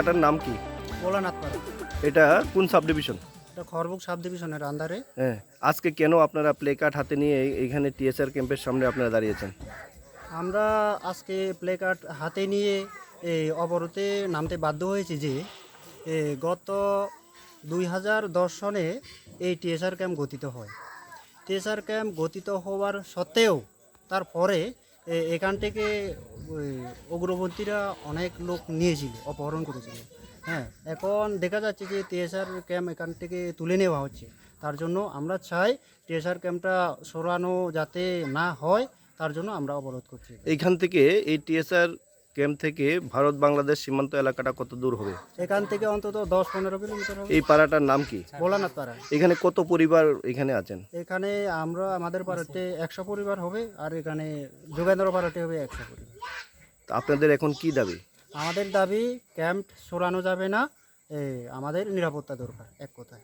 এলাকাটার নাম কি? ভোলানাথপাড়া। এটা কোন সাব ডিভিশন? এটা খড়বুক সাব ডিভিশনের আন্ডারে। হ্যাঁ, আজকে কেন আপনারা প্লে কার্ড হাতে নিয়ে এইখানে টিএসআর ক্যাম্পের সামনে আপনারা দাঁড়িয়েছেন? আমরা আজকে প্লে কার্ড হাতে নিয়ে এই অবরোধে নামতে বাধ্য হয়েছি যে গত 2010 সনে এই টিএসআর ক্যাম্প গঠিত হয়। টিএসআর ক্যাম্প গঠিত হওয়ার সত্ত্বেও তারপরে এখান থেকে উগ্রপন্থীরা অনেক লোক নিয়েছিল, অপহরণ করেছিল। হ্যাঁ, এখন দেখা যাচ্ছে যে টিএসআর ক্যাম্প এখান থেকে তুলে নেওয়া হচ্ছে। তার জন্য আমরা চাই টিএসআর ক্যাম্পটা সরানো যাতে না হয়, তার জন্য আমরা অবরোধ করছি। এইখান থেকে এই টিএসআর ক্যাম্প থেকে ভারত বাংলাদেশ সীমান্ত এলাকাটা কত দূর হবে? এখান থেকে অন্তত 10-15 কিলোমিটার হবে। এই পাড়াটার নাম কি? ভোলানাথ পাড়া। এখানে কত পরিবার এখানে আছেন? এখানে আমাদের পাড়াতে 100 পরিবার হবে, আর এখানে যোগেন্দ্র পাড়াতে হবে 100 পরিবার। তা আপনাদের এখন কি দাবি? আমাদের দাবি ক্যাম্প সরানো যাবে না, আমাদের নিরাপত্তা দরকার, এক কথায়।